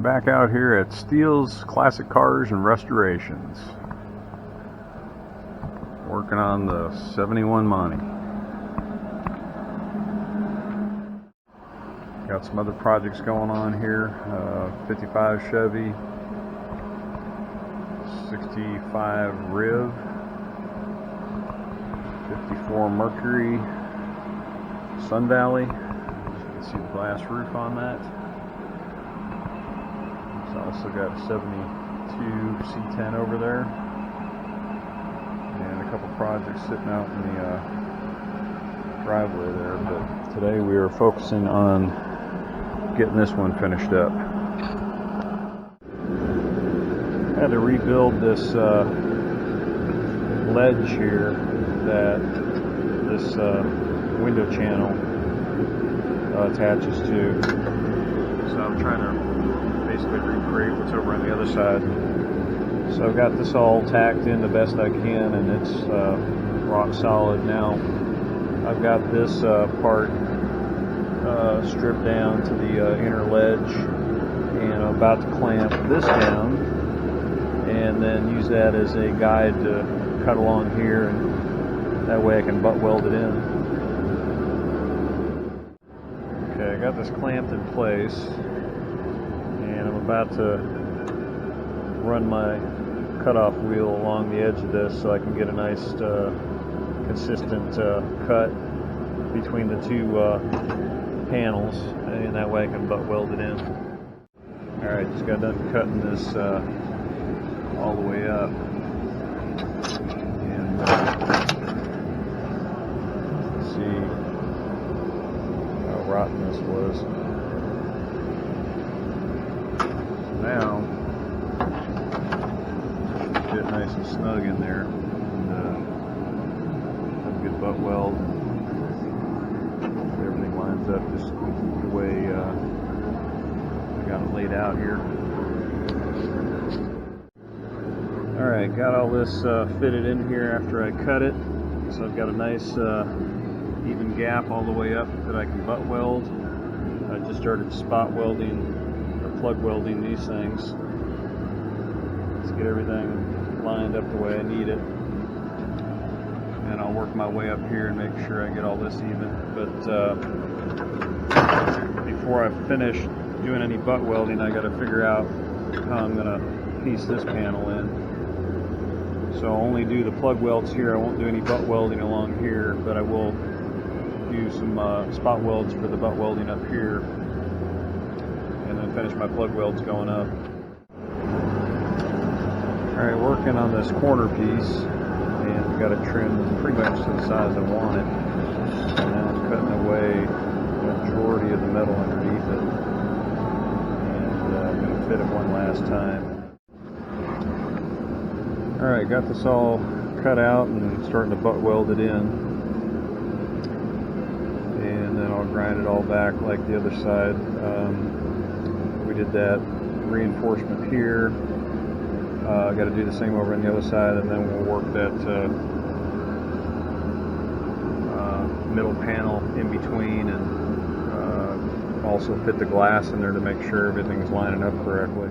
Back out here at Steele's Classic Cars and Restorations, working on the 71 Monte. Got some other projects going on here. 55 Chevy, 65 Riv, 54 Mercury Sun Valley. You can see the glass roof on that. It's also got a 72 C10 over there, and a couple projects sitting out in the driveway there. But today we are focusing on getting this one finished up. I had to rebuild this ledge here that this window channel attaches to. So I'm trying to basically recreate what's over on the other side. So I've got this all tacked in the best I can, and it's rock solid now. I've got this part stripped down to the inner ledge, and I'm about to clamp this down and then use that as a guide to cut along here, and that way I can butt weld it in. Okay, I got this clamped in place, and I'm about to run my cutoff wheel along the edge of this so I can get a nice consistent cut between the two panels, and that way I can butt weld it in. Alright, just got done cutting this all the way up, and see how rotten this was. Now get nice and snug in there, and have a good butt weld. Everything lines up just the way I got it laid out here. Alright, got all this fitted in here after I cut it, so I've got a nice even gap all the way up that I can butt weld. I just started spot welding or plug welding these things. Let's get everything lined up the way I need it, and I'll work my way up here and make sure I get all this even. But before I finish doing any butt welding, I got to figure out how I'm going to piece this panel in. So I'll only do the plug welds here. I won't do any butt welding along here, but I will do some spot welds for the butt welding up here, and then finish my plug welds going up. Alright, working on this corner piece, and I've got it trimmed pretty much to the size I want it. And now I'm cutting away the majority of the metal underneath it, and I'm going to fit it one last time. Alright, got this all cut out and starting to butt weld it in, and then I'll grind it all back like the other side. We did that reinforcement here. I got to do the same over on the other side, and then we'll work that middle panel in between, and also fit the glass in there to make sure everything's lining up correctly.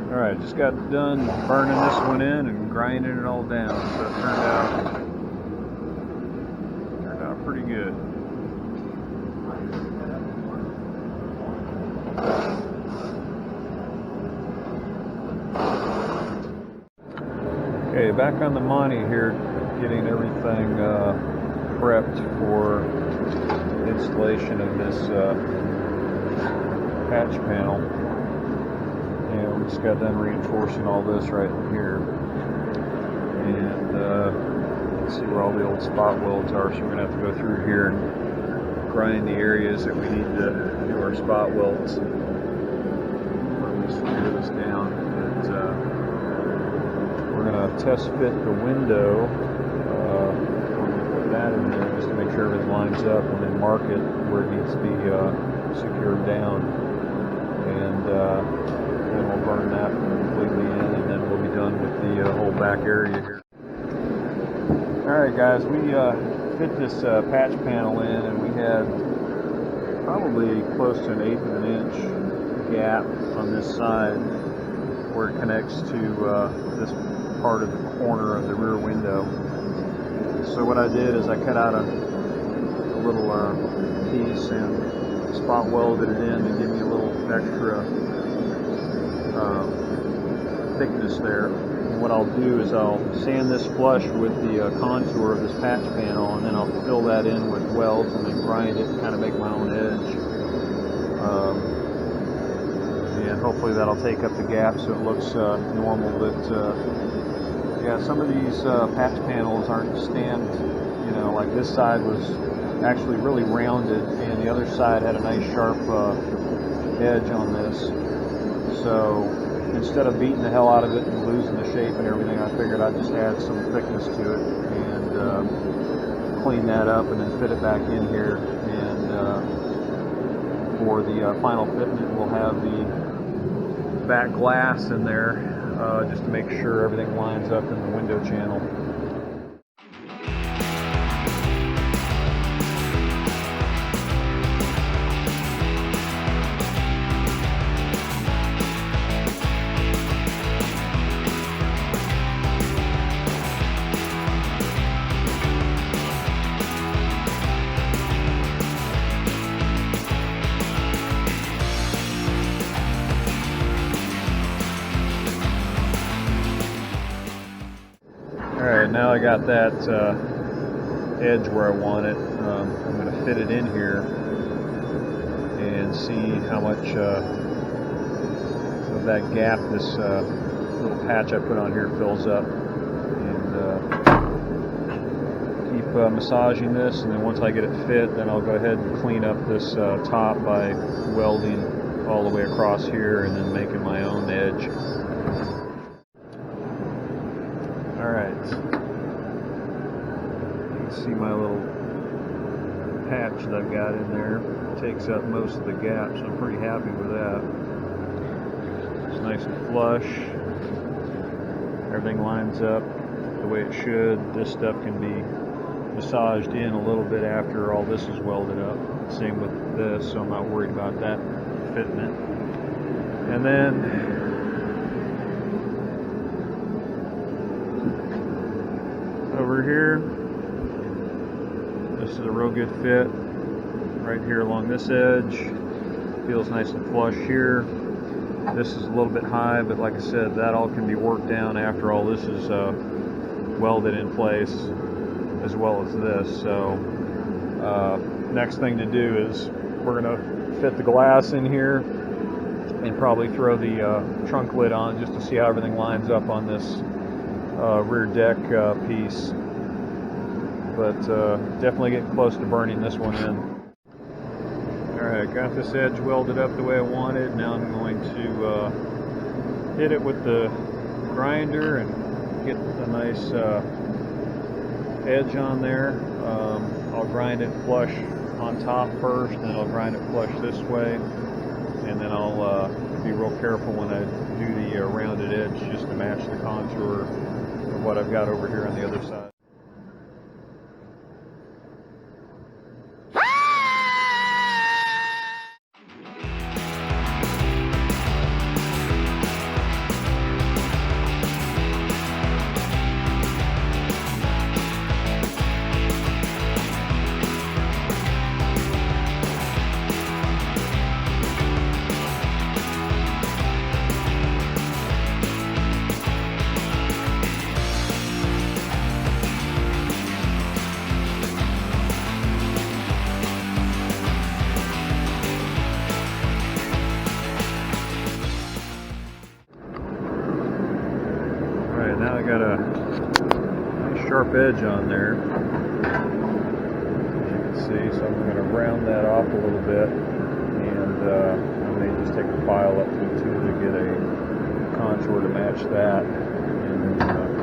Alright, just got done burning this one in and grinding it all down, so it turned out pretty good. Okay, back on the Monte here, getting everything prepped for installation of this patch panel. And we just got done reinforcing all this right in here. And you can see where all the old spot welds are, so we're going to have to go through here and grind the areas that we need to do our spot welds. Let me screw this down. We're going to test fit the window, put that in there just to make sure everything lines up, and then mark it where it needs to be secured down. And then we'll burn that completely in, and then we'll be done with the whole back area here. Alright guys, we fit this patch panel in, and we had probably close to 1/8 of an inch gap on this side where it connects to this part of the corner of the rear window. So what I did is I cut out a little piece and spot welded it in to give me a little extra thickness there. And what I'll do is I'll sand this flush with the contour of this patch panel, and then I'll fill that in with welds and then grind it and kind of make my own edge. And hopefully that'll take up the gap so it looks normal. But yeah, some of these patch panels aren't stamped, you know, like this side was actually really rounded and the other side had a nice sharp edge on this. So instead of beating the hell out of it and losing the shape and everything, I figured I'd just add some thickness to it and clean that up and then fit it back in here. And for the final fitment, we'll have the back glass in there just to make sure everything lines up in the window channel. Alright, now I got that edge where I want it. I'm going to fit it in here and see how much of that gap this little patch I put on here fills up. And keep massaging this, and then once I get it fit, then I'll go ahead and clean up this top by welding all the way across here and then making my own edge. Alright, you can see my little patch that I've got in there. It takes up most of the gap, so I'm pretty happy with that. It's nice and flush. Everything lines up the way it should. This stuff can be massaged in a little bit after all this is welded up. Same with this, so I'm not worried about that fitment. And then over here, this is a real good fit right here along this edge. Feels nice and flush here. This is a little bit high, but like I said, that all can be worked down after all this is welded in place, as well as this. So next thing to do is we're going to fit the glass in here and probably throw the trunk lid on just to see how everything lines up on this rear deck piece. But definitely getting close to burning this one in. Alright, got this edge welded up the way I wanted. Now I'm going to hit it with the grinder and get a nice edge on there. I'll grind it flush on top first, then I'll grind it flush this way, and then I'll be real careful when I do the rounded edge just to match the contour of what I've got over here on the other side. Now I got a nice sharp edge on there, as you can see, so I'm going to round that off a little bit, and I may just take a file up to it too to get a contour to match that, and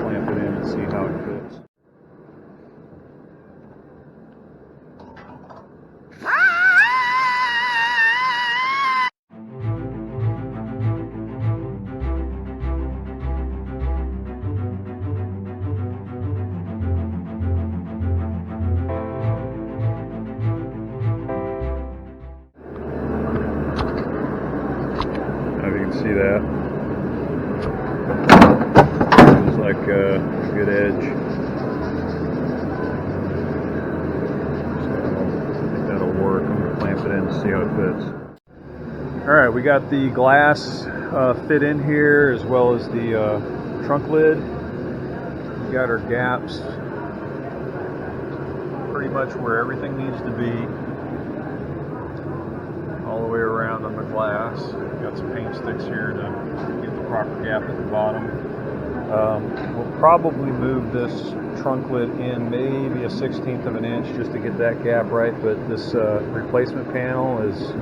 clamp it in and see how it fits. like a good edge. So I think that'll work. I'm going to clamp it in to see how it fits. Alright, we got the glass fit in here as well as the trunk lid. We got our gaps pretty much where everything needs to be, all the way around on the glass. Got some paint sticks here to get the proper gap at the bottom. We'll probably move this trunk lid in maybe a 1/16 of an inch just to get that gap right, but this replacement panel is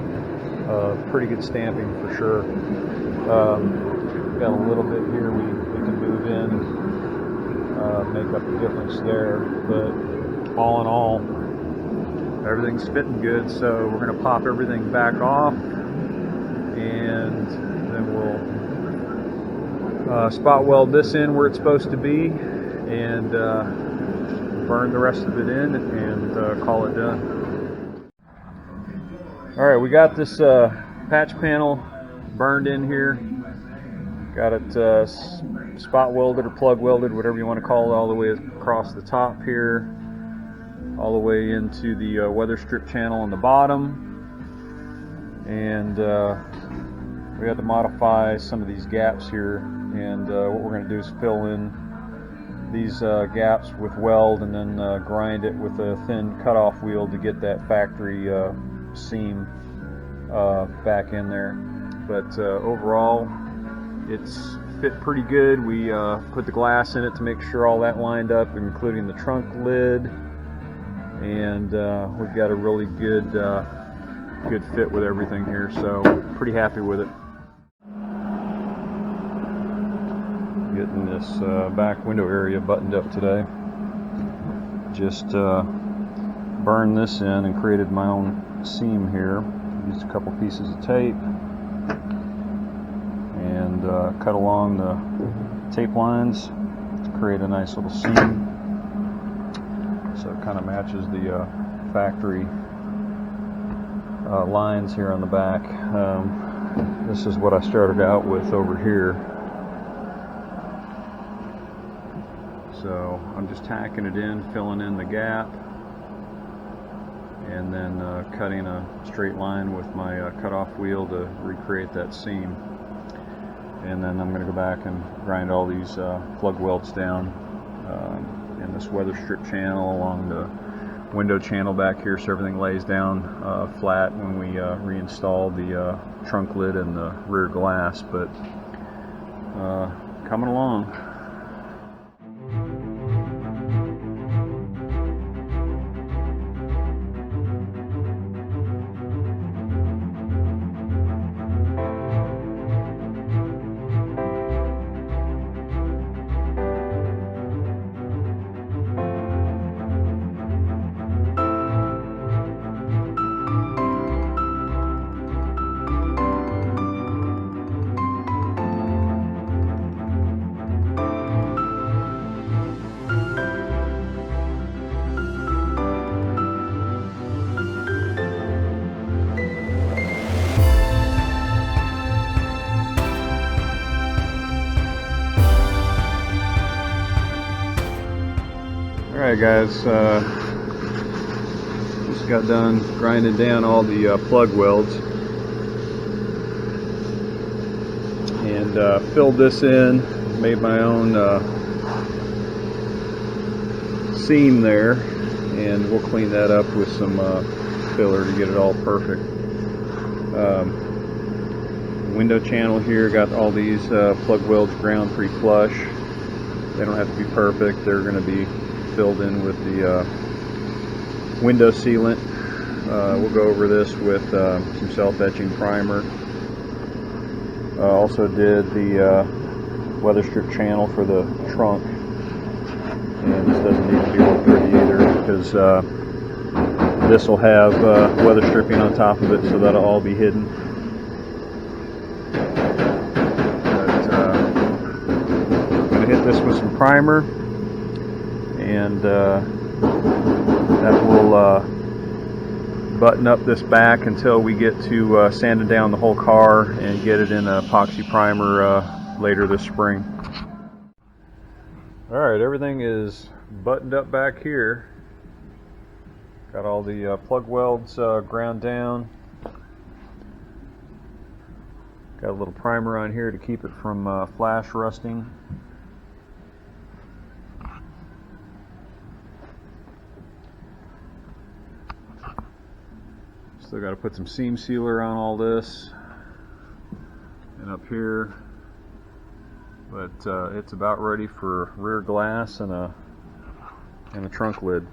pretty good stamping for sure. Got a little bit here we can move in, make up the difference there, but all in all, everything's fitting good, so we're going to pop everything back off, and then we'll spot weld this in where it's supposed to be, and burn the rest of it in, and call it done. Alright, we got this patch panel burned in here. Got it spot welded or plug welded, whatever you want to call it, all the way across the top here, all the way into the weather strip channel on the bottom. And we had to modify some of these gaps here, and what we're going to do is fill in these gaps with weld, and then grind it with a thin cutoff wheel to get that factory seam back in there. But overall, it's fit pretty good. We put the glass in it to make sure all that lined up, including the trunk lid, and we've got a really good good fit with everything here, so pretty happy with it. Getting this back window area buttoned up today. Just burned this in and created my own seam here. Used a couple pieces of tape and cut along the tape lines to create a nice little seam, so it kind of matches the factory lines here on the back. This is what I started out with over here, so I'm just tacking it in, filling in the gap, and then cutting a straight line with my cutoff wheel to recreate that seam. And then I'm going to go back and grind all these plug welds down in this weather strip channel along the window channel back here, so everything lays down flat when we reinstall the trunk lid and the rear glass. But coming along. Alright guys, just got done grinding down all the plug welds, and filled this in, made my own seam there, and we'll clean that up with some filler to get it all perfect. Window channel here, got all these plug welds ground pretty flush. They don't have to be perfect, they're going to be filled in with the window sealant. We'll go over this with some self-etching primer. Also did the weather strip channel for the trunk, and this doesn't need to be real pretty either, because this will have weather stripping on top of it, so that'll all be hidden. But I'm going to hit this with some primer, and that will button up this back until we get to sanding down the whole car and get it in epoxy primer later this spring. Alright, everything is buttoned up back here. Got all the plug welds ground down. Got a little primer on here to keep it from flash rusting. Still got to put some seam sealer on all this and up here, but it's about ready for rear glass and a trunk lid.